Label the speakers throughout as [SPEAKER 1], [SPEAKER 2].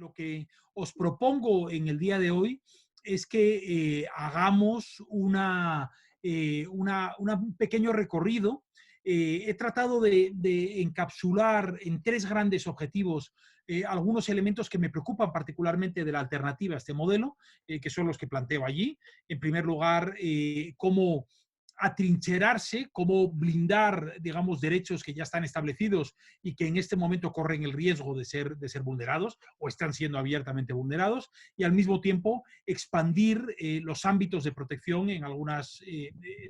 [SPEAKER 1] lo que os propongo en el día de hoy es que hagamos un pequeño recorrido. He tratado de encapsular en tres grandes objetivos algunos elementos que me preocupan particularmente de la alternativa a este modelo, que son los que planteo allí. En primer lugar, cómo atrincherarse, cómo blindar, digamos, derechos que ya están establecidos y que en este momento corren el riesgo de ser vulnerados o están siendo abiertamente vulnerados, y al mismo tiempo expandir los ámbitos de protección en algunas,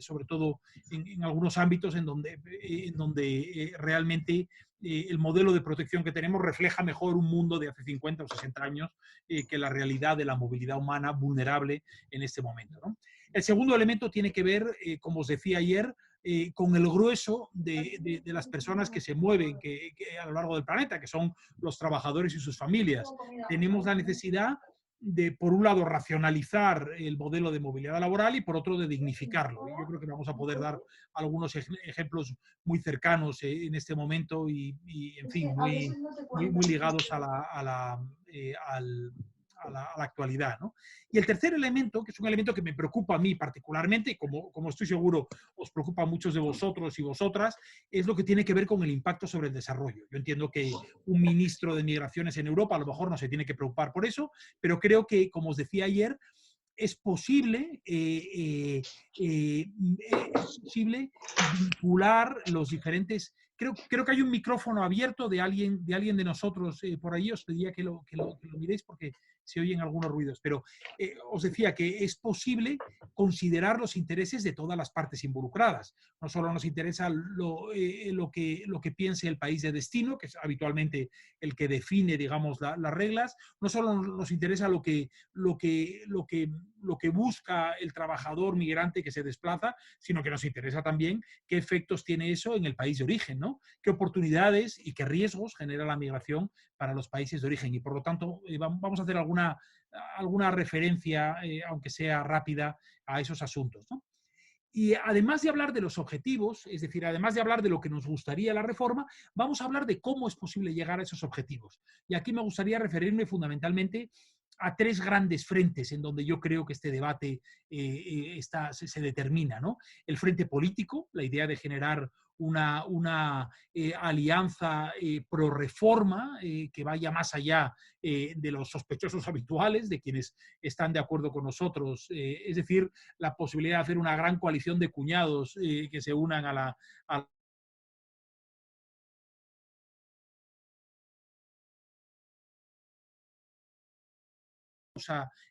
[SPEAKER 1] sobre todo en algunos ámbitos en donde realmente el modelo de protección que tenemos refleja mejor un mundo de hace 50 o 60 años que la realidad de la movilidad humana vulnerable en este momento, ¿no? El segundo elemento tiene que ver, como os decía ayer, con el grueso de las personas que se mueven a lo largo del planeta, que son los trabajadores y sus familias. Tenemos la necesidad de, por un lado, racionalizar el modelo de movilidad laboral y, por otro, de dignificarlo. Y yo creo que vamos a poder dar algunos ejemplos muy cercanos en este momento y en fin, muy ligados a la actualidad, ¿no? Y el tercer elemento, que es un elemento que me preocupa a mí particularmente, y como estoy seguro os preocupa a muchos de vosotros y vosotras, es lo que tiene que ver con el impacto sobre el desarrollo. Yo entiendo que un ministro de Migraciones en Europa a lo mejor no se tiene que preocupar por eso, pero creo que, como os decía ayer, es posible, es posible vincular los diferentes. Creo que hay un micrófono abierto de alguien de nosotros por ahí. Os pediría que lo miréis porque se oyen algunos ruidos. Pero os decía que es posible considerar los intereses de todas las partes involucradas. No solo nos interesa lo que piense el país de destino, que es habitualmente el que define, digamos, las reglas. No solo nos interesa lo que busca el trabajador migrante que se desplaza, sino que nos interesa también qué efectos tiene eso en el país de origen, ¿no? Qué oportunidades y qué riesgos genera la migración para los países de origen. Y por lo tanto, vamos a hacer alguna referencia, aunque sea rápida, a esos asuntos, ¿no? Y además de hablar de los objetivos, es decir, además de hablar de lo que nos gustaría la reforma, vamos a hablar de cómo es posible llegar a esos objetivos. Y aquí me gustaría referirme fundamentalmente a tres grandes frentes en donde yo creo que este debate se determina, ¿no? El frente político, la idea de generar una alianza pro reforma que vaya más allá de los sospechosos habituales, de quienes están de acuerdo con nosotros, es decir, la posibilidad de hacer una gran coalición de cuñados que se unan a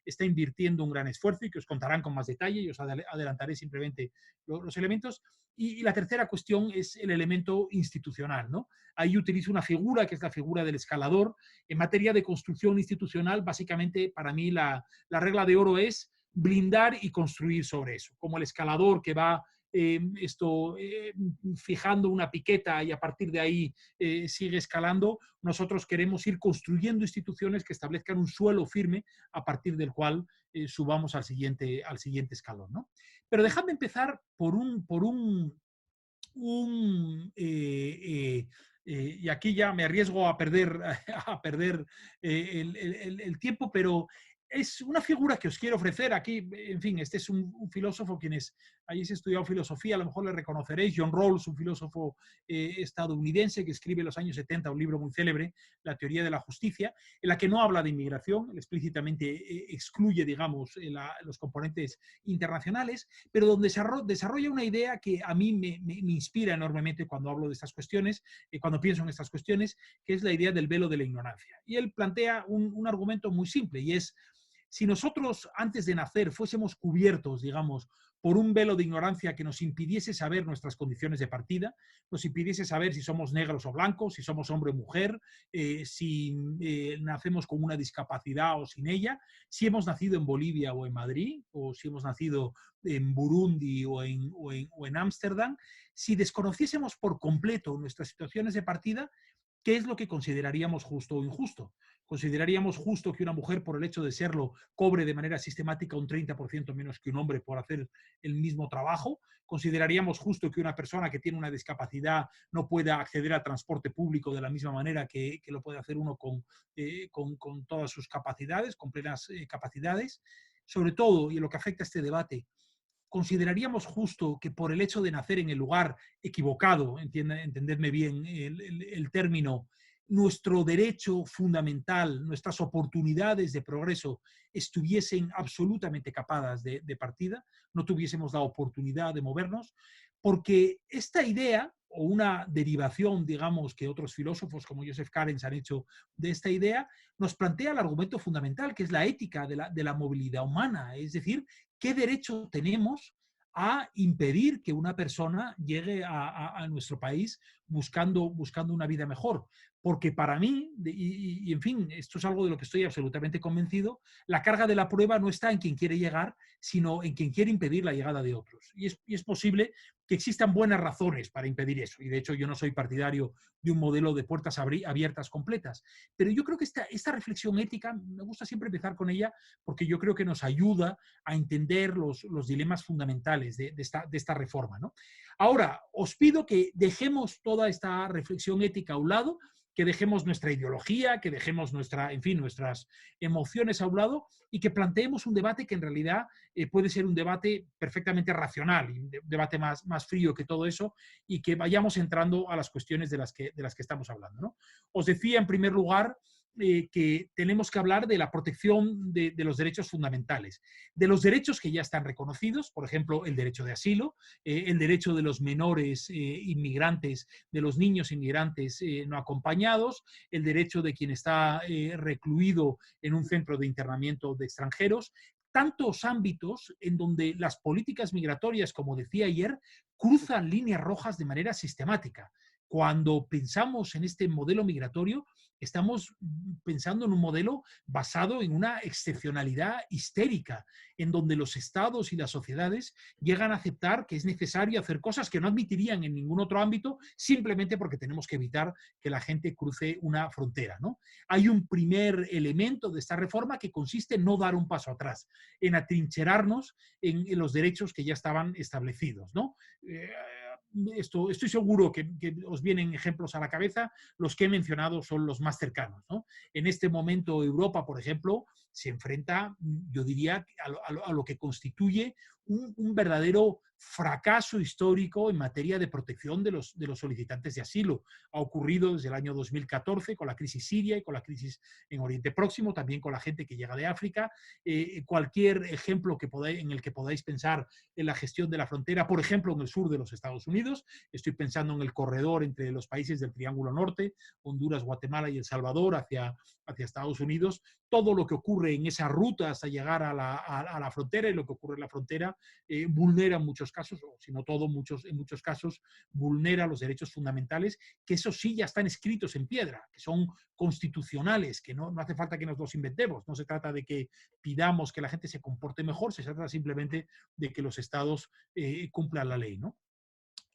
[SPEAKER 1] está invirtiendo un gran esfuerzo y que os contarán con más detalle y os adelantaré simplemente los elementos. Y la tercera cuestión es el elemento institucional, ¿no? Ahí utilizo una figura que es la figura del escalador. En materia de construcción institucional, básicamente para mí la regla de oro es blindar y construir sobre eso, como el escalador que va fijando una piqueta y a partir de ahí sigue escalando. Nosotros queremos ir construyendo instituciones que establezcan un suelo firme a partir del cual subamos al siguiente escalón, ¿no? Pero dejadme empezar y aquí ya me arriesgo a perder, el tiempo, pero es una figura que os quiero ofrecer aquí. En fin, este es un filósofo, quienes hayáis estudiado filosofía, a lo mejor le reconoceréis, John Rawls, un filósofo estadounidense que escribe en los años 70 un libro muy célebre, La teoría de la justicia, en la que no habla de inmigración, explícitamente excluye, digamos, los componentes internacionales, pero donde desarrolla una idea que a mí me inspira enormemente cuando hablo de estas cuestiones, cuando pienso en estas cuestiones, que es la idea del velo de la ignorancia. Y él plantea un argumento muy simple, y es: si nosotros antes de nacer fuésemos cubiertos, digamos, por un velo de ignorancia que nos impidiese saber nuestras condiciones de partida, nos impidiese saber si somos negros o blancos, si somos hombre o mujer, si nacemos con una discapacidad o sin ella, si hemos nacido en Bolivia o en Madrid, o si hemos nacido en Burundi o en Ámsterdam, si desconociésemos por completo nuestras situaciones de partida, ¿qué es lo que consideraríamos justo o injusto? ¿Consideraríamos justo que una mujer, por el hecho de serlo, cobre de manera sistemática un 30% menos que un hombre por hacer el mismo trabajo? ¿Consideraríamos justo que una persona que tiene una discapacidad no pueda acceder al transporte público de la misma manera que lo puede hacer uno con todas sus capacidades, con plenas capacidades? Sobre todo, y en lo que afecta a este debate, ¿consideraríamos justo que por el hecho de nacer en el lugar equivocado, entendedme bien el término, nuestro derecho fundamental, nuestras oportunidades de progreso estuviesen absolutamente capadas de partida, no tuviésemos la oportunidad de movernos? Porque esta idea, o una derivación, digamos, que otros filósofos como Joseph Carens han hecho de esta idea, nos plantea el argumento fundamental, que es la ética de la movilidad humana. Es decir, ¿qué derecho tenemos a impedir que una persona llegue a nuestro país buscando una vida mejor? Porque para mí, y en fin, esto es algo de lo que estoy absolutamente convencido, la carga de la prueba no está en quien quiere llegar, sino en quien quiere impedir la llegada de otros. Y es posible que existan buenas razones para impedir eso. Y de hecho yo no soy partidario de un modelo de puertas abiertas completas. Pero yo creo que esta reflexión ética, me gusta siempre empezar con ella, porque yo creo que nos ayuda a entender los dilemas fundamentales de esta reforma, ¿no? Ahora, os pido que dejemos toda esta reflexión ética a un lado, que dejemos nuestra ideología, que dejemos nuestras emociones a un lado y que planteemos un debate que en realidad puede ser un debate perfectamente racional, un debate más frío que todo eso, y que vayamos entrando a las cuestiones de las que estamos hablando, ¿no? Os decía en primer lugar que tenemos que hablar de la protección de los derechos fundamentales, de los derechos que ya están reconocidos, por ejemplo, el derecho de asilo, el derecho de los menores inmigrantes, de los niños inmigrantes no acompañados, el derecho de quien está recluido en un centro de internamiento de extranjeros, tantos ámbitos en donde las políticas migratorias, como decía ayer, cruzan líneas rojas de manera sistemática. Cuando pensamos en este modelo migratorio, estamos pensando en un modelo basado en una excepcionalidad histérica, en donde los estados y las sociedades llegan a aceptar que es necesario hacer cosas que no admitirían en ningún otro ámbito, simplemente porque tenemos que evitar que la gente cruce una frontera, ¿no? Hay un primer elemento de esta reforma que consiste en no dar un paso atrás, en atrincherarnos en los derechos que ya estaban establecidos, ¿no? Estoy seguro que os vienen ejemplos a la cabeza. Los que he mencionado son los más cercanos, ¿no? En este momento Europa, por ejemplo, se enfrenta, yo diría, a lo que constituye un verdadero fracaso histórico en materia de protección de los solicitantes de asilo. Ha ocurrido desde el año 2014 con la crisis siria y con la crisis en Oriente Próximo, también con la gente que llega de África. Cualquier ejemplo en el que podáis pensar en la gestión de la frontera, por ejemplo, en el sur de los Estados Unidos. Estoy pensando en el corredor entre los países del Triángulo Norte, Honduras, Guatemala y El Salvador, hacia Estados Unidos. Todo lo que ocurre en esa ruta hasta llegar a la frontera y lo que ocurre en la frontera vulnera en muchos casos, o si no todo, en muchos casos, vulnera los derechos fundamentales, que esos sí ya están escritos en piedra, que son constitucionales, que no hace falta que nos los inventemos. No se trata de que pidamos que la gente se comporte mejor, se trata simplemente de que los estados cumplan la ley, ¿no?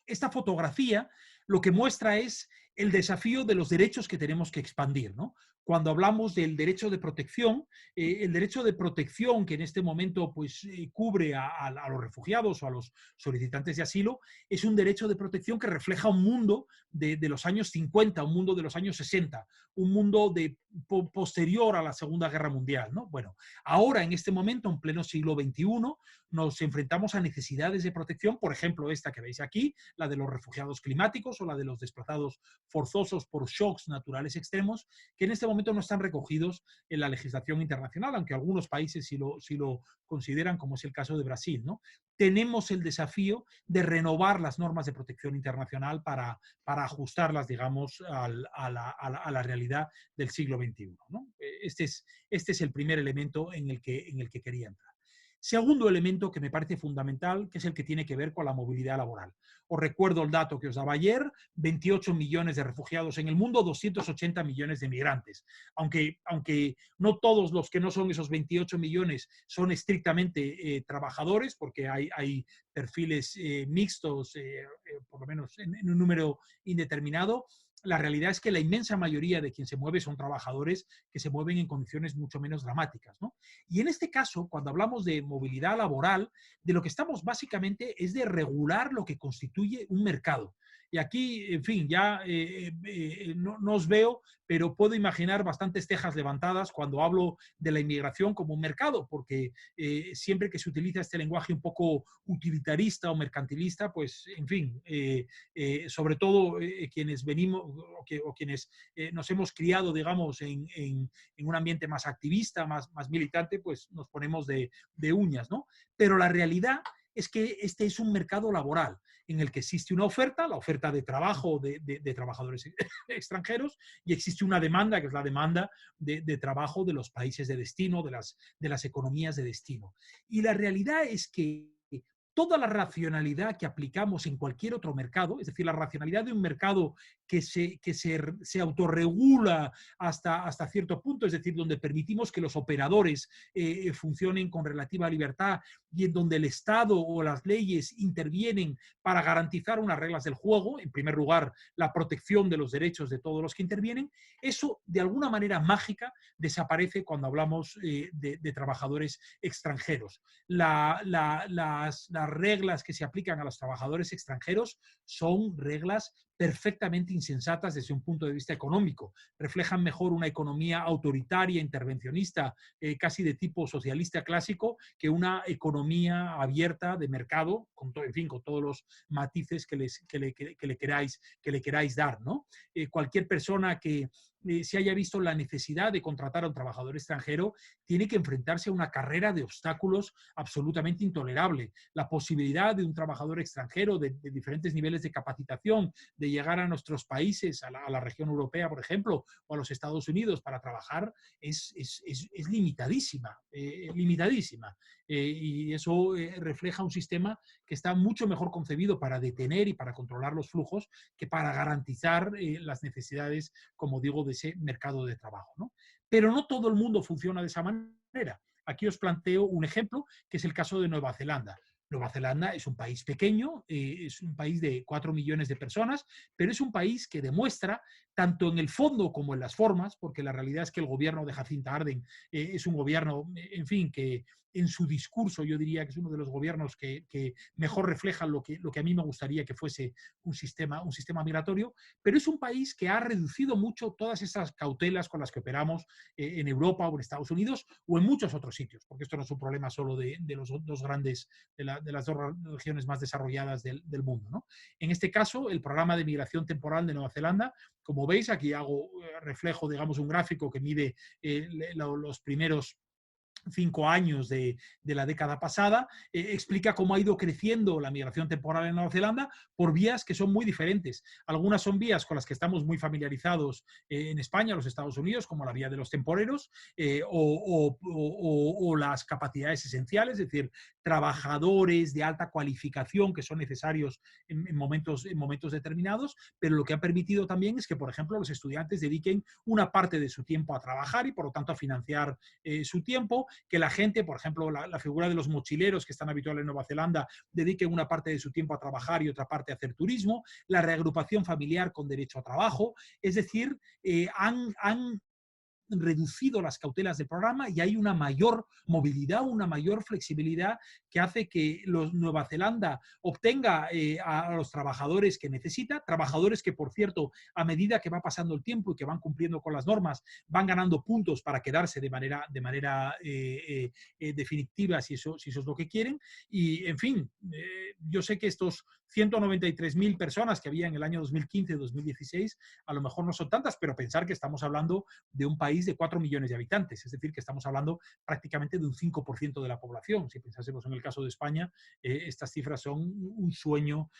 [SPEAKER 1] Esta fotografía lo que muestra es el desafío de los derechos que tenemos que expandir, ¿no? Cuando hablamos del derecho de protección, el derecho de protección que en este momento pues, cubre a los refugiados o a los solicitantes de asilo, es un derecho de protección que refleja un mundo de los años 50, un mundo de los años 60, un mundo posterior a la Segunda Guerra Mundial, ¿no? Bueno, ahora en este momento, en pleno siglo XXI, nos enfrentamos a necesidades de protección, por ejemplo, esta que veis aquí, la de los refugiados climáticos o la de los desplazados forzosos por shocks naturales extremos, que en este momento no están recogidos en la legislación internacional, aunque algunos países sí lo consideran, como es el caso de Brasil, ¿no? Tenemos el desafío de renovar las normas de protección internacional para ajustarlas, digamos, a la realidad del siglo XXI, ¿no? Este es el primer elemento en el que quería entrar. Segundo elemento que me parece fundamental, que es el que tiene que ver con la movilidad laboral. Os recuerdo el dato que os daba ayer: 28 millones de refugiados en el mundo, 280 millones de migrantes. Aunque no todos los que no son esos 28 millones son estrictamente trabajadores, porque hay perfiles mixtos, por lo menos en un número indeterminado, la realidad es que la inmensa mayoría de quien se mueve son trabajadores que se mueven en condiciones mucho menos dramáticas, ¿no? Y en este caso, cuando hablamos de movilidad laboral, de lo que estamos básicamente es de regular lo que constituye un mercado. Y aquí, en fin, ya no os veo, pero puedo imaginar bastantes cejas levantadas cuando hablo de la inmigración como un mercado, porque siempre que se utiliza este lenguaje un poco utilitarista o mercantilista, pues, en fin, sobre todo quienes venimos o quienes nos hemos criado, digamos, en un ambiente más activista, más militante, pues nos ponemos de uñas, ¿no? Pero la realidad es que este es un mercado laboral en el que existe una oferta, la oferta de trabajo de trabajadores extranjeros, y existe una demanda, que es la demanda de trabajo de los países de destino, de las economías de destino. Y la realidad es que toda la racionalidad que aplicamos en cualquier otro mercado, es decir, la racionalidad de un mercado que se autorregula hasta cierto punto, es decir, donde permitimos que los operadores funcionen con relativa libertad y en donde el Estado o las leyes intervienen para garantizar unas reglas del juego, en primer lugar, la protección de los derechos de todos los que intervienen, eso de alguna manera mágica desaparece cuando hablamos de trabajadores extranjeros. Las reglas que se aplican a los trabajadores extranjeros son reglas perfectamente insensatas desde un punto de vista económico. Reflejan mejor una economía autoritaria, intervencionista, casi de tipo socialista clásico, que una economía abierta de mercado, en fin, con todos los matices que le queráis dar, ¿no? Cualquier persona que se haya visto la necesidad de contratar a un trabajador extranjero, tiene que enfrentarse a una carrera de obstáculos absolutamente intolerable. La posibilidad de un trabajador extranjero de diferentes niveles de capacitación, de llegar a nuestros países, a la región europea, por ejemplo, o a los Estados Unidos para trabajar, es limitadísima, limitadísima. Y eso refleja un sistema que está mucho mejor concebido para detener y para controlar los flujos que para garantizar las necesidades, como digo, de ese mercado de trabajo, ¿no? Pero no todo el mundo funciona de esa manera. Aquí os planteo un ejemplo, que es el caso de Nueva Zelanda. Nueva Zelanda es un país pequeño, es un país de 4 millones de personas, pero es un país que demuestra, tanto en el fondo como en las formas, porque la realidad es que el gobierno de Jacinta Ardern es un gobierno, en fin, que en su discurso yo diría que es uno de los gobiernos que mejor refleja lo que a mí me gustaría que fuese un sistema migratorio, pero es un país que ha reducido mucho todas esas cautelas con las que operamos en Europa o en Estados Unidos o en muchos otros sitios, porque esto no es un problema solo de los dos grandes, de las dos regiones más desarrolladas del mundo, ¿no? En este caso, el programa de migración temporal de Nueva Zelanda, como veis, aquí hago reflejo, digamos, un gráfico que mide los primeros 5 años de la década pasada, explica cómo ha ido creciendo la migración temporal en Nueva Zelanda por vías que son muy diferentes. Algunas son vías con las que estamos muy familiarizados en España, los Estados Unidos, como la vía de los temporeros, o las capacidades esenciales, es decir, trabajadores de alta cualificación que son necesarios en momentos determinados, pero lo que ha permitido también es que, por ejemplo, los estudiantes dediquen una parte de su tiempo a trabajar y, por lo tanto, a financiar su tiempo, que la gente, por ejemplo, la figura de los mochileros que están habituales en Nueva Zelanda, dediquen una parte de su tiempo a trabajar y otra parte a hacer turismo, la reagrupación familiar con derecho a trabajo, es decir, han reducido las cautelas del programa y hay una mayor movilidad, una mayor flexibilidad que hace que Nueva Zelanda obtenga a los trabajadores que necesita, trabajadores que, por cierto, a medida que va pasando el tiempo y que van cumpliendo con las normas, van ganando puntos para quedarse de manera definitiva, si eso es lo que quieren. Y, en fin, yo sé que estos 193.000 personas que había en el año 2015-2016, a lo mejor no son tantas, pero pensar que estamos hablando de un país de 4 millones de habitantes, es decir, que estamos hablando prácticamente de un 5% de la población. Si pensásemos en el caso de España, estas cifras son un sueño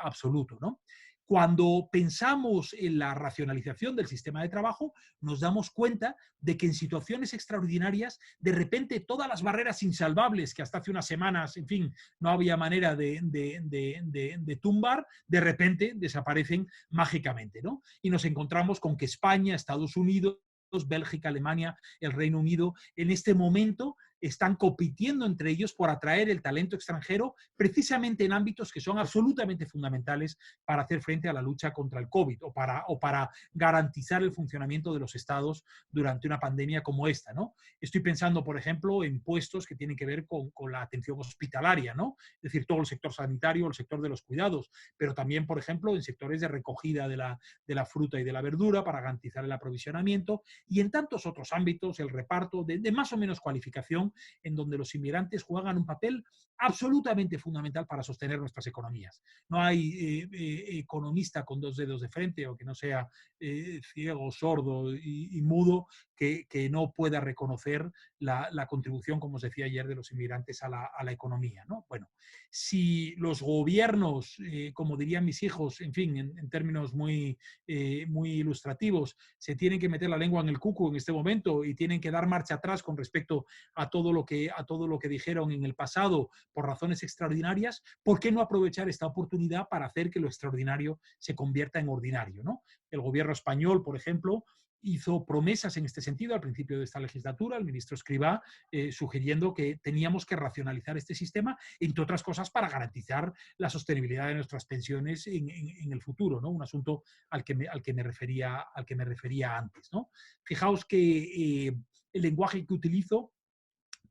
[SPEAKER 1] absoluto, ¿no? Cuando pensamos en la racionalización del sistema de trabajo, nos damos cuenta de que en situaciones extraordinarias, de repente todas las barreras insalvables que hasta hace unas semanas, en fin, no había manera de tumbar, de repente desaparecen mágicamente, ¿no? Y nos encontramos con que España, Estados Unidos, Bélgica, Alemania, el Reino Unido, en este momento están compitiendo entre ellos por atraer el talento extranjero precisamente en ámbitos que son absolutamente fundamentales para hacer frente a la lucha contra el COVID o para garantizar el funcionamiento de los estados durante una pandemia como esta, ¿no? Estoy pensando, por ejemplo, en puestos que tienen que ver con la atención hospitalaria, ¿no? Es decir, todo el sector sanitario, el sector de los cuidados, pero también, por ejemplo, en sectores de recogida de la fruta y de la verdura para garantizar el aprovisionamiento y en tantos otros ámbitos, el reparto de más o menos cualificación en donde los inmigrantes juegan un papel absolutamente fundamental para sostener nuestras economías. No hay economista con dos dedos de frente o que no sea ciego, sordo y mudo que no pueda reconocer la contribución, como os decía ayer, de los inmigrantes a la economía, ¿no? Bueno, si los gobiernos, como dirían mis hijos, en fin, en términos muy ilustrativos, se tienen que meter la lengua en el cuco en este momento y tienen que dar marcha atrás con respecto a todo lo que dijeron en el pasado por razones extraordinarias, ¿por qué no aprovechar esta oportunidad para hacer que lo extraordinario se convierta en ordinario, ¿no? El gobierno español, por ejemplo, hizo promesas en este sentido al principio de esta legislatura, el ministro Escrivá, sugiriendo que teníamos que racionalizar este sistema, entre otras cosas, para garantizar la sostenibilidad de nuestras pensiones en el futuro, ¿no? Un asunto al que me refería antes, ¿no? Fijaos que el lenguaje que utilizo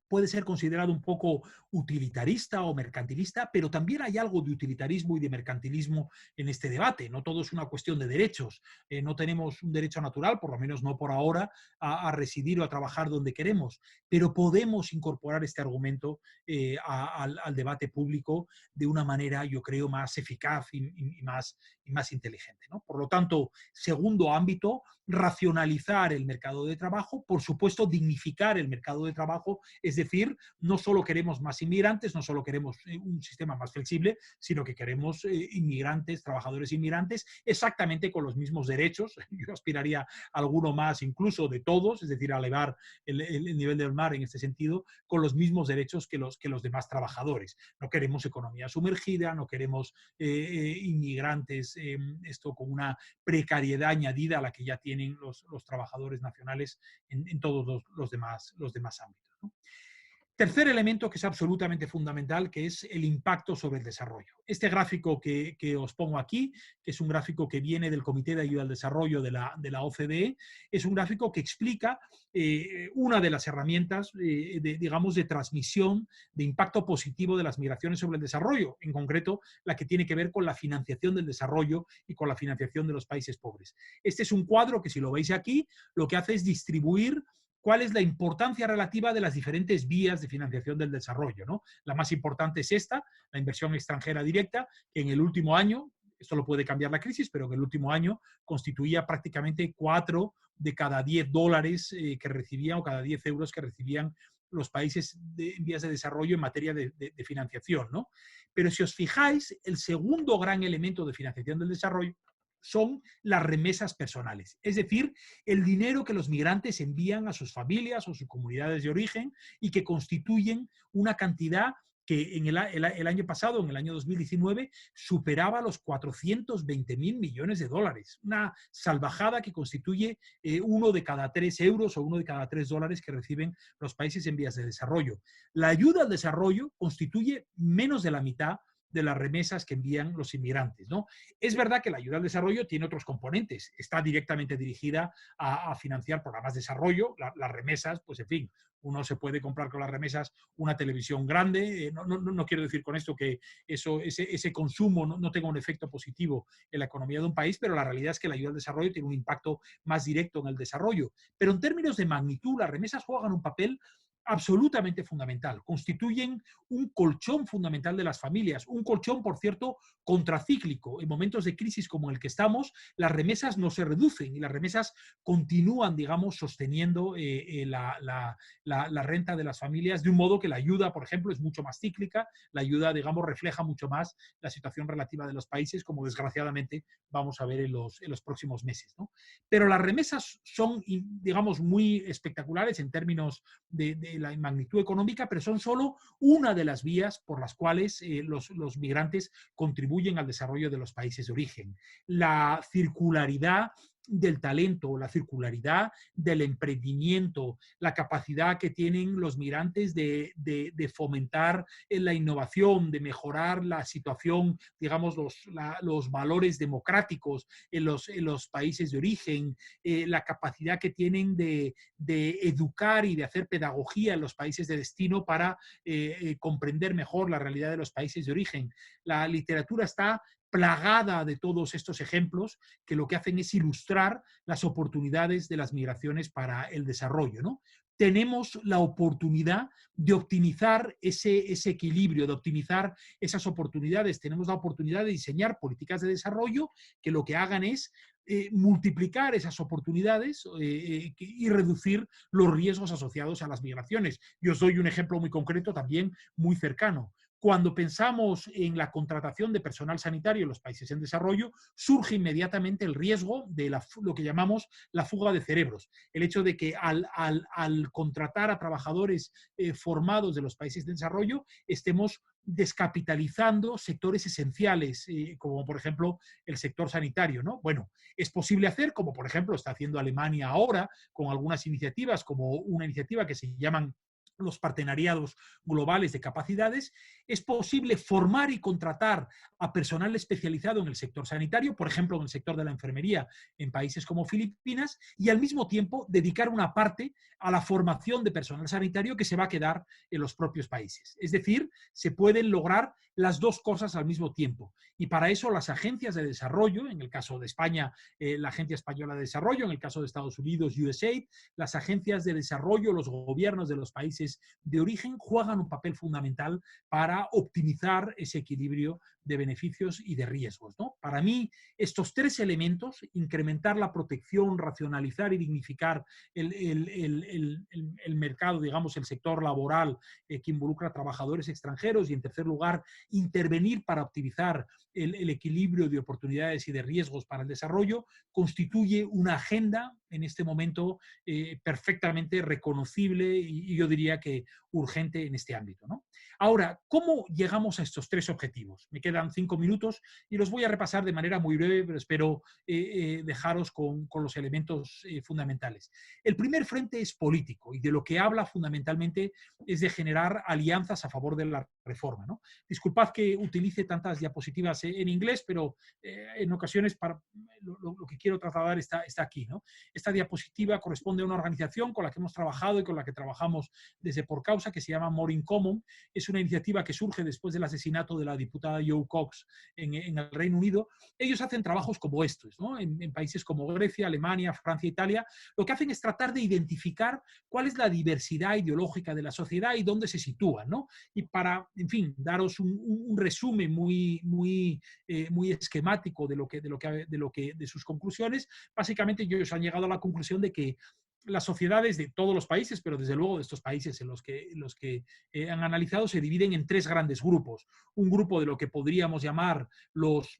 [SPEAKER 1] puede ser considerado un poco utilitarista o mercantilista, pero también hay algo de utilitarismo y de mercantilismo en este debate. No todo es una cuestión de derechos. No tenemos un derecho natural, por lo menos no por ahora, a residir o a trabajar donde queremos, pero podemos incorporar este argumento al debate público de una manera, yo creo, más eficaz y más inteligente, ¿no? Por lo tanto, segundo ámbito, racionalizar el mercado de trabajo, por supuesto, dignificar el mercado de trabajo, es decir, no solo queremos más inmigrantes, no solo queremos un sistema más flexible, sino que queremos inmigrantes, trabajadores inmigrantes, exactamente con los mismos derechos. Yo aspiraría a alguno más incluso de todos, es decir, a elevar el nivel del mar en este sentido, con los mismos derechos que los demás trabajadores. No queremos economía sumergida, no queremos inmigrantes, esto con una precariedad añadida a la que ya tienen los trabajadores nacionales en todos los demás ámbitos, ¿no? Tercer elemento que es absolutamente fundamental, que es el impacto sobre el desarrollo. Este gráfico que os pongo aquí, que es un gráfico que viene del Comité de Ayuda al Desarrollo de la OCDE, es un gráfico que explica una de las herramientas, digamos, de transmisión de impacto positivo de las migraciones sobre el desarrollo, en concreto la que tiene que ver con la financiación del desarrollo y con la financiación de los países pobres. Este es un cuadro que, si lo veis aquí, lo que hace es distribuir cuál es la importancia relativa de las diferentes vías de financiación del desarrollo, ¿no? La más importante es esta, la inversión extranjera directa, que en el último año, esto lo puede cambiar la crisis, pero en el último año constituía prácticamente 4 de cada 10 dólares que recibían o cada 10 euros que recibían los países en vías de desarrollo en materia de financiación, ¿no? Pero si os fijáis, el segundo gran elemento de financiación del desarrollo son las remesas personales, es decir, el dinero que los migrantes envían a sus familias o sus comunidades de origen y que constituyen una cantidad que en el año pasado, en el año 2019, superaba los 420.000 millones de dólares. Una salvajada que constituye 1 de cada 3 euros o 1 de cada 3 dólares que reciben los países en vías de desarrollo. La ayuda al desarrollo constituye menos de la mitad de las remesas que envían los inmigrantes, ¿no? Es verdad que la ayuda al desarrollo tiene otros componentes. Está directamente dirigida a financiar programas de desarrollo. Las remesas, pues en fin, uno se puede comprar con las remesas una televisión grande. No quiero decir con esto que ese consumo no tenga un efecto positivo en la economía de un país, pero la realidad es que la ayuda al desarrollo tiene un impacto más directo en el desarrollo. Pero en términos de magnitud, las remesas juegan un papel absolutamente fundamental. Constituyen un colchón fundamental de las familias, un colchón, por cierto, contracíclico. En momentos de crisis como el que estamos, las remesas no se reducen y las remesas continúan, digamos, sosteniendo la renta de las familias, de un modo que la ayuda, por ejemplo, es mucho más cíclica, la ayuda, digamos, refleja mucho más la situación relativa de los países, como desgraciadamente vamos a ver en los próximos meses, ¿no? Pero las remesas son, digamos, muy espectaculares en términos de la magnitud económica, pero son solo una de las vías por las cuales los migrantes contribuyen al desarrollo de los países de origen. La circularidad del talento, la circularidad, del emprendimiento, la capacidad que tienen los migrantes de fomentar la innovación, de mejorar la situación, digamos, los valores democráticos en los países de origen, la capacidad que tienen de educar y de hacer pedagogía en los países de destino para comprender mejor la realidad de los países de origen. La literatura está plagada de todos estos ejemplos que lo que hacen es ilustrar las oportunidades de las migraciones para el desarrollo, ¿no? Tenemos la oportunidad de optimizar ese equilibrio, de optimizar esas oportunidades. Tenemos la oportunidad de diseñar políticas de desarrollo que lo que hagan es multiplicar esas oportunidades y reducir los riesgos asociados a las migraciones. Yo os doy un ejemplo muy concreto también muy cercano. Cuando pensamos en la contratación de personal sanitario en los países en desarrollo, surge inmediatamente el riesgo de lo que llamamos la fuga de cerebros. El hecho de que al contratar a trabajadores formados de los países de desarrollo, estemos descapitalizando sectores esenciales, como por ejemplo el sector sanitario, ¿no? Bueno, es posible hacer, como por ejemplo está haciendo Alemania ahora, con algunas iniciativas, como una iniciativa que se llaman los partenariados globales de capacidades, es posible formar y contratar a personal especializado en el sector sanitario, por ejemplo, en el sector de la enfermería en países como Filipinas, y al mismo tiempo dedicar una parte a la formación de personal sanitario que se va a quedar en los propios países. Es decir, se pueden lograr las dos cosas al mismo tiempo. Y para eso las agencias de desarrollo, en el caso de España, la Agencia Española de Desarrollo, en el caso de Estados Unidos, USAID, las agencias de desarrollo, los gobiernos de los países de origen juegan un papel fundamental para optimizar ese equilibrio de beneficios y de riesgos, ¿no? Para mí, estos tres elementos, incrementar la protección, racionalizar y dignificar el mercado, digamos, el sector laboral que involucra a trabajadores extranjeros y, en tercer lugar, intervenir para optimizar el equilibrio de oportunidades y de riesgos para el desarrollo, constituye una agenda en este momento perfectamente reconocible y yo diría que urgente en este ámbito, ¿no? Ahora, ¿cómo llegamos a estos tres objetivos? Me quedan 5 minutos y los voy a repasar de manera muy breve, pero espero dejaros con los elementos fundamentales. El primer frente es político y de lo que habla fundamentalmente es de generar alianzas a favor de la reforma, ¿no? Disculpad que utilice tantas diapositivas en inglés, pero en ocasiones para lo que quiero trasladar está aquí, ¿no? Esta diapositiva corresponde a una organización con la que hemos trabajado y con la que trabajamos desde Por Causa, que se llama More in Common. Es una iniciativa que surge después del asesinato de la diputada Joe Cox en el Reino Unido. Ellos hacen trabajos como estos, ¿no? En países como Grecia, Alemania, Francia, Italia. Lo que hacen es tratar de identificar cuál es la diversidad ideológica de la sociedad y dónde se sitúan, ¿no? Y para, en fin, daros un resumen muy esquemático de sus conclusiones, básicamente ellos han llegado a la conclusión de que las sociedades de todos los países, pero desde luego de estos países en los que han analizado, se dividen en tres grandes grupos. Un grupo de lo que podríamos llamar los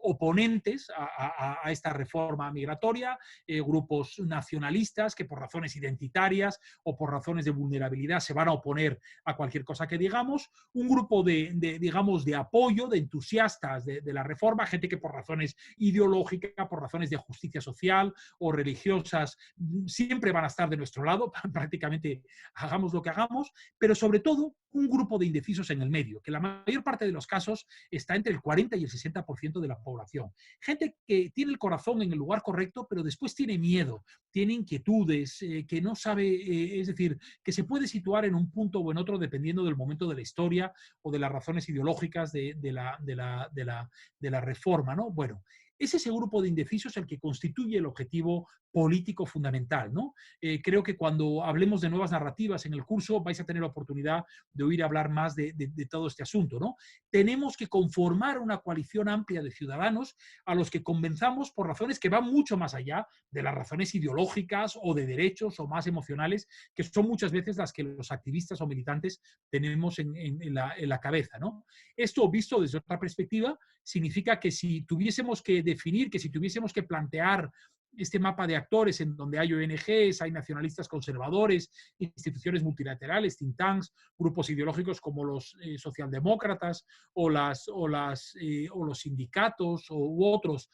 [SPEAKER 1] oponentes a esta reforma migratoria, grupos nacionalistas que por razones identitarias o por razones de vulnerabilidad se van a oponer a cualquier cosa que digamos. Un grupo digamos, de apoyo, de entusiastas de la reforma, gente que por razones ideológicas, por razones de justicia social o religiosas, siempre van a estar de nuestro lado, prácticamente hagamos lo que hagamos, pero sobre todo un grupo de indecisos en el medio, que la mayor parte de los casos está entre el 40 y el 60% de la población. Gente que tiene el corazón en el lugar correcto, pero después tiene miedo, tiene inquietudes, que no sabe, es decir, que se puede situar en un punto o en otro dependiendo del momento de la historia o de las razones ideológicas de la reforma, ¿no? Bueno, es ese grupo de indecisos el que constituye el objetivo político fundamental, ¿no? Creo que cuando hablemos de nuevas narrativas en el curso vais a tener la oportunidad de oír hablar más de todo este asunto, ¿no? Tenemos que conformar una coalición amplia de ciudadanos a los que convenzamos por razones que van mucho más allá de las razones ideológicas o de derechos o más emocionales, que son muchas veces las que los activistas o militantes tenemos en la cabeza, ¿no? Esto, visto desde otra perspectiva, significa que si tuviésemos que definir, que si tuviésemos que plantear este mapa de actores en donde hay ONGs, hay nacionalistas conservadores, instituciones multilaterales, think tanks, grupos ideológicos como los socialdemócratas o los sindicatos u otros,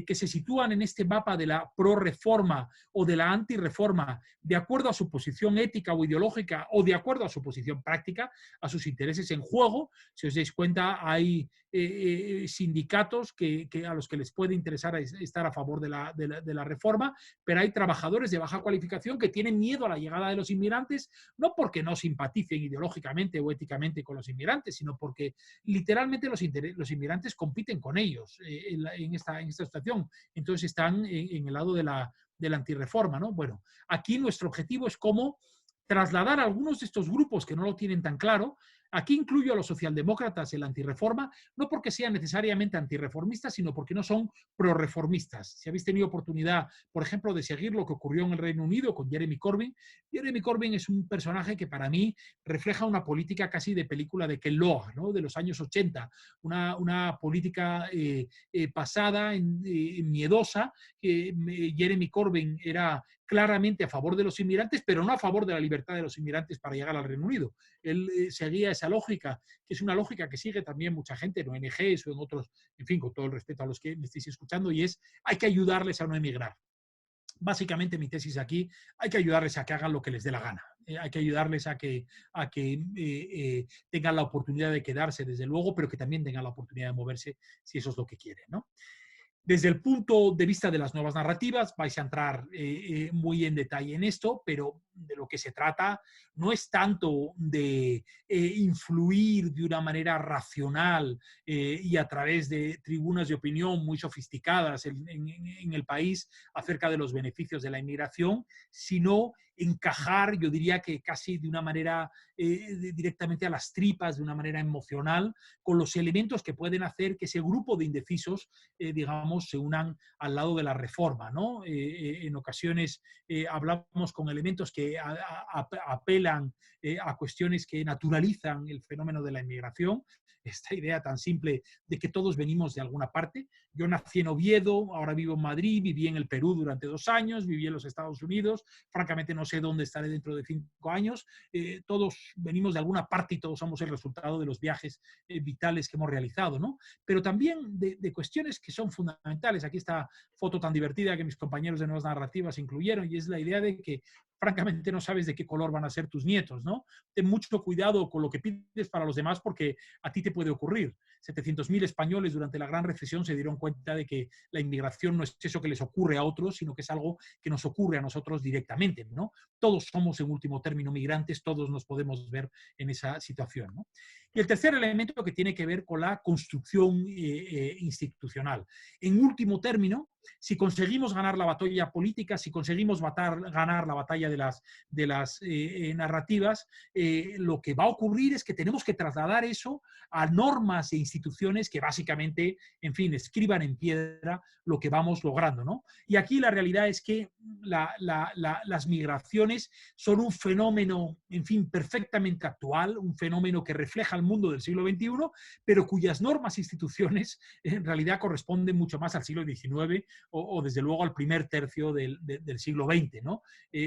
[SPEAKER 1] que se sitúan en este mapa de la pro-reforma o de la anti-reforma de acuerdo a su posición ética o ideológica o de acuerdo a su posición práctica, a sus intereses en juego. Si os dais cuenta, hay sindicatos a los que les puede interesar estar a favor de la reforma, pero hay trabajadores de baja cualificación que tienen miedo a la llegada de los inmigrantes, no porque no simpaticen ideológicamente o éticamente con los inmigrantes, sino porque literalmente los inmigrantes compiten con ellos en esta situación. Entonces están en el lado de la antirreforma, ¿no? Bueno, aquí nuestro objetivo es cómo trasladar a algunos de estos grupos que no lo tienen tan claro. Aquí incluyo a los socialdemócratas en la antirreforma, no porque sean necesariamente antirreformistas, sino porque no son prorreformistas. Si habéis tenido oportunidad, por ejemplo, de seguir lo que ocurrió en el Reino Unido con Jeremy Corbyn, Jeremy Corbyn es un personaje que para mí refleja una política casi de película de Ken Loach, ¿no? De los años 80, una política pasada, miedosa. Jeremy Corbyn era claramente a favor de los inmigrantes, pero no a favor de la libertad de los inmigrantes para llegar al Reino Unido. Él seguía esa lógica, que es una lógica que sigue también mucha gente en ONGs o en otros, en fin, con todo el respeto a los que me estéis escuchando, y es, hay que ayudarles a no emigrar. Básicamente mi tesis aquí, hay que ayudarles a que hagan lo que les dé la gana. Hay que ayudarles a que tengan la oportunidad de quedarse, desde luego, pero que también tengan la oportunidad de moverse si eso es lo que quieren, ¿no? Desde el punto de vista de las nuevas narrativas, vais a entrar muy en detalle en esto, pero de lo que se trata no es tanto de influir de una manera racional y a través de tribunas de opinión muy sofisticadas en el país acerca de los beneficios de la inmigración, sino encajar, yo diría que casi de una manera directamente a las tripas, de una manera emocional, con los elementos que pueden hacer que ese grupo de indecisos, digamos, se unan al lado de la reforma, ¿no? En ocasiones hablamos con elementos que apelan a cuestiones que naturalizan el fenómeno de la inmigración, esta idea tan simple de que todos venimos de alguna parte. Yo nací en Oviedo, ahora vivo en Madrid, viví en el Perú durante 2 años, viví en los Estados Unidos, francamente no sé dónde estaré dentro de 5 años. Todos venimos de alguna parte y todos somos el resultado de los viajes vitales que hemos realizado, ¿no? Pero también de cuestiones que son fundamentales. Aquí esta foto tan divertida que mis compañeros de Nuevas Narrativas incluyeron, y es la idea de que francamente no sabes de qué color van a ser tus nietos, ¿no? Ten mucho cuidado con lo que pides para los demás porque a ti te puede ocurrir. 700.000 españoles durante la Gran Recesión se dieron cuenta de que la inmigración no es eso que les ocurre a otros, sino que es algo que nos ocurre a nosotros directamente, ¿no? Todos somos, en último término, migrantes, todos nos podemos ver en esa situación, ¿no? Y el tercer elemento que tiene que ver con la construcción institucional. En último término, si conseguimos ganar la batalla política, si conseguimos ganar la batalla de las narrativas, lo que va a ocurrir es que tenemos que trasladar eso a normas e instituciones que básicamente, en fin, escriban en piedra lo que vamos logrando, ¿no? Y aquí la realidad es que las migraciones son un fenómeno, en fin, perfectamente actual, un fenómeno que refleja el mundo del siglo XXI, pero cuyas normas e instituciones en realidad corresponden mucho más al siglo XIX o desde luego al primer tercio del siglo XX, ¿no?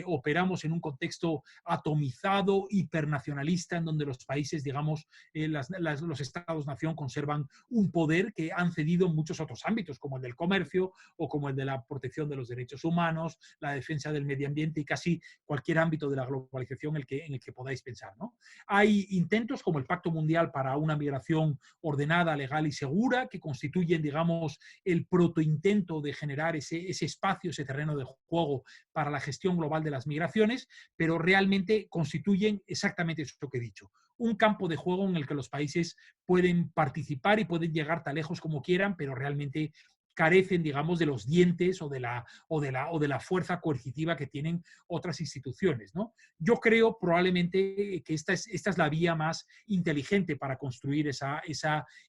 [SPEAKER 1] Operamos en un contexto atomizado, hipernacionalista, en donde los países, digamos, los estados-nación conservan un poder que han cedido en muchos otros ámbitos, como el del comercio o como el de la protección de los derechos humanos, la defensa del medio ambiente y casi cualquier ámbito de la globalización en el que podáis pensar, ¿no? Hay intentos como el Pacto Mundial para una migración ordenada, legal y segura, que constituyen, digamos, el protointento de generar ese espacio, ese terreno de juego para la gestión global de las migraciones, pero realmente constituyen exactamente eso que he dicho, un campo de juego en el que los países pueden participar y pueden llegar tan lejos como quieran, pero realmente carecen, digamos, de los dientes o de la fuerza coercitiva que tienen otras instituciones, ¿no? Yo creo probablemente que esta es la vía más inteligente para construir esa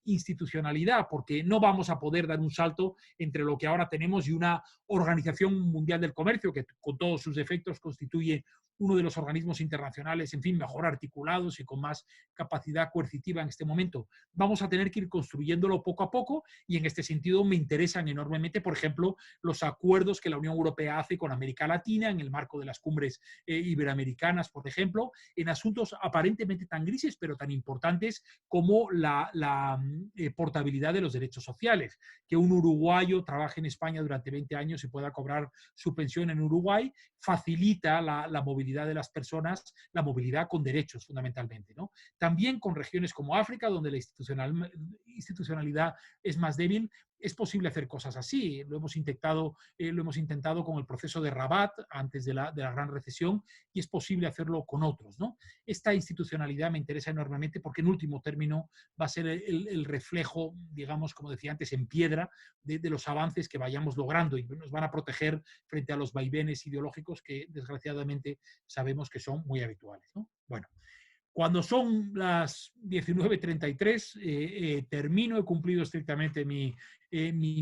[SPEAKER 1] institucionalidad, porque no vamos a poder dar un salto entre lo que ahora tenemos y una Organización Mundial del Comercio, que con todos sus defectos constituye uno de los organismos internacionales, en fin, mejor articulados y con más capacidad coercitiva en este momento. Vamos a tener que ir construyéndolo poco a poco y en este sentido me interesan enormemente, por ejemplo, los acuerdos que la Unión Europea hace con América Latina en el marco de las cumbres iberoamericanas, por ejemplo, en asuntos aparentemente tan grises pero tan importantes como la portabilidad de los derechos sociales. Que un uruguayo trabaje en España durante 20 años y pueda cobrar su pensión en Uruguay facilita la movilidad de las personas, la movilidad con derechos fundamentalmente, ¿no? También con regiones como África, donde la institucionalidad es más débil, es posible hacer cosas así. Lo hemos intentado con el proceso de Rabat antes de la gran recesión y es posible hacerlo con otros, ¿no? Esta institucionalidad me interesa enormemente porque en último término va a ser el reflejo, digamos, como decía antes, en piedra de los avances que vayamos logrando y nos van a proteger frente a los vaivenes ideológicos que desgraciadamente sabemos que son muy habituales, ¿no? Bueno, cuando son las 19:33, termino, he cumplido estrictamente mi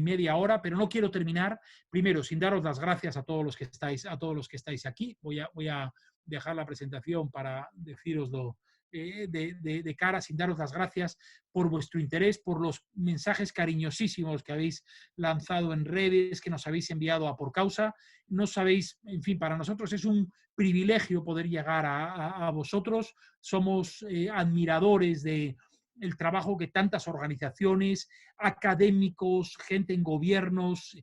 [SPEAKER 1] media hora, pero no quiero terminar, primero, sin daros las gracias a todos los que estáis aquí. Voy a dejar la presentación para deciroslo de cara, sin daros las gracias por vuestro interés, por los mensajes cariñosísimos que habéis lanzado en redes, que nos habéis enviado a Por Causa. No sabéis, en fin, para nosotros es un privilegio poder llegar a vosotros. Somos admiradores de el trabajo que tantas organizaciones, académicos, gente en gobiernos,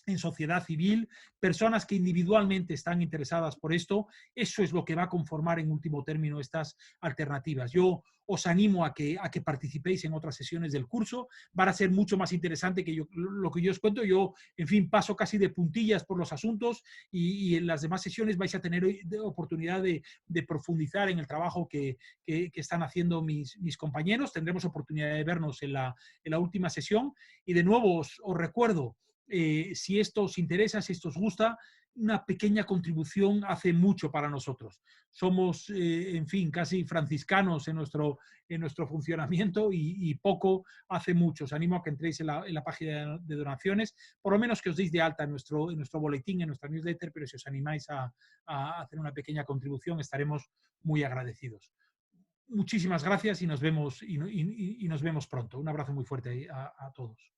[SPEAKER 1] en sociedad civil, personas que individualmente están interesadas por esto, eso es lo que va a conformar en último término estas alternativas. Yo os animo a que participéis en otras sesiones del curso, van a ser mucho más interesante que lo que yo os cuento. Yo, en fin, paso casi de puntillas por los asuntos y en las demás sesiones vais a tener oportunidad de profundizar en el trabajo que están haciendo mis compañeros. Tendremos oportunidad de vernos en la última sesión y de nuevo os recuerdo, si esto os interesa, si esto os gusta, una pequeña contribución hace mucho para nosotros. Somos, en fin, casi franciscanos en nuestro funcionamiento y poco hace mucho. Os animo a que entréis en la página de donaciones, por lo menos que os deis de alta en nuestro boletín, en nuestra newsletter, pero si os animáis a hacer una pequeña contribución, estaremos muy agradecidos. Muchísimas gracias y nos vemos pronto. Un abrazo muy fuerte a todos.